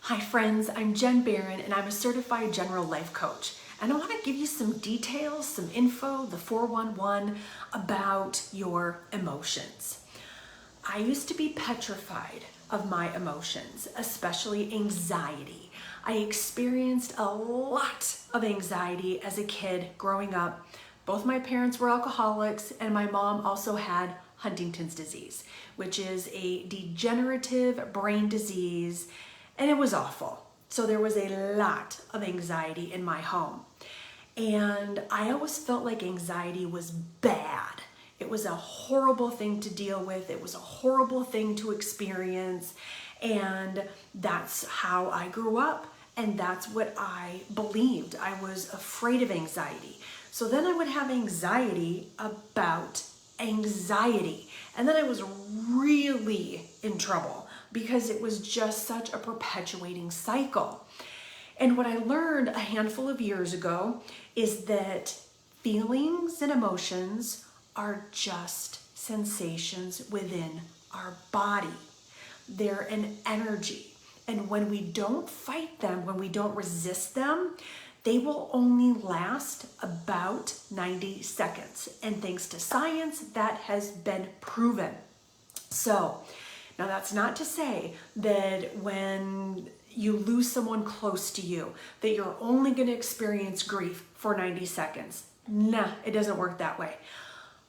Hi friends, I'm Jen Barron and I'm a certified general life coach. And I want to give you some details, some info, the 411 about your emotions. I used to be petrified of my emotions, especially anxiety. I experienced a lot of anxiety as a kid growing up. Both my parents were alcoholics and my mom also had Huntington's disease, which is a degenerative brain disease, and it was awful. So there was a lot of anxiety in my home. And I always felt like anxiety was bad. It was a horrible thing to deal with. It was a horrible thing to experience. And that's how I grew up. And that's what I believed. I was afraid of anxiety. So then I would have anxiety about anxiety. And then I was really in trouble because it was just such a perpetuating cycle. And what I learned a handful of years ago is that feelings and emotions are just sensations within our body. They're an energy. And when we don't fight them, when we don't resist them, they will only last about 90 seconds. And thanks to science, that has been proven. So, now that's not to say that when you lose someone close to you, that you're only going to experience grief for 90 seconds. Nah, it doesn't work that way.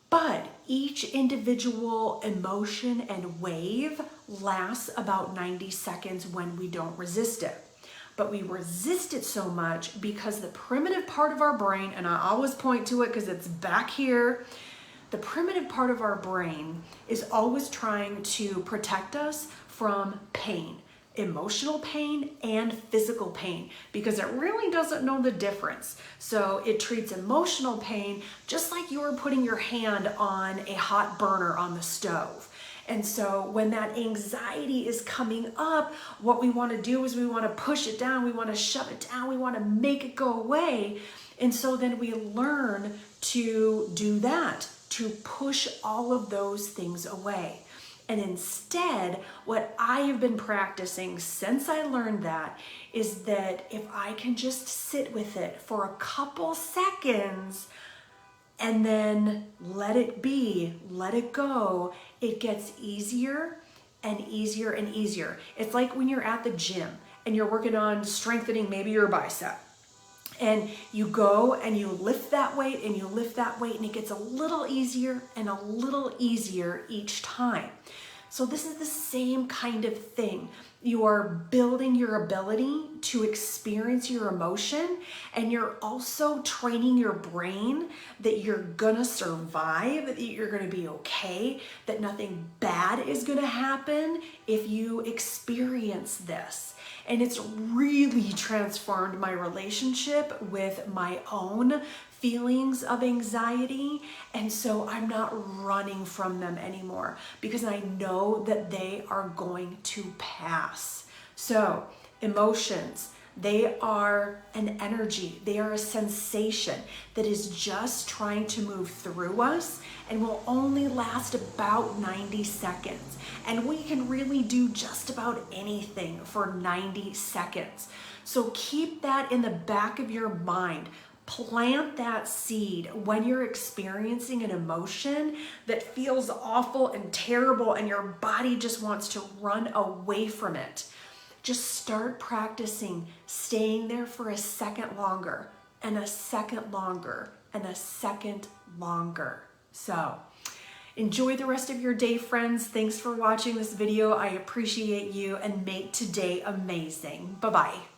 But each individual emotion and wave lasts about 90 seconds when we don't resist it. But we resist it so much because the primitive part of our brain, and I always point to it because it's back here, the primitive part of our brain is always trying to protect us from pain, emotional pain and physical pain, because it really doesn't know the difference. So it treats emotional pain just like you were putting your hand on a hot burner on the stove. And so when that anxiety is coming up, what we want to do is we want to push it down, we want to shove it down, we want to make it go away. And so then we learn to do that, to push all of those things away. And instead, what I have been practicing since I learned that is that if I can just sit with it for a couple seconds and then let it be, let it go, it gets easier and easier and easier. It's like when you're at the gym and you're working on strengthening maybe your bicep. And you go and you lift that weight and you lift that weight and it gets a little easier and a little easier each time. So this is the same kind of thing. You are building your ability to experience your emotion, and you're also training your brain that you're gonna survive, that you're gonna be okay, that nothing bad is gonna happen if you experience this. And it's really transformed my relationship with my own feelings of anxiety. And so I'm not running from them anymore because I know that they are going to pass. So emotions, they are an energy, they are a sensation that is just trying to move through us and will only last about 90 seconds. And we can really do just about anything for 90 seconds. So keep that in the back of your mind. Plant that seed when you're experiencing an emotion that feels awful and terrible and your body just wants to run away from it. Just start practicing staying there for a second longer and a second longer and a second longer. So enjoy the rest of your day, friends. Thanks for watching this video. I appreciate you and make today amazing. Bye-bye.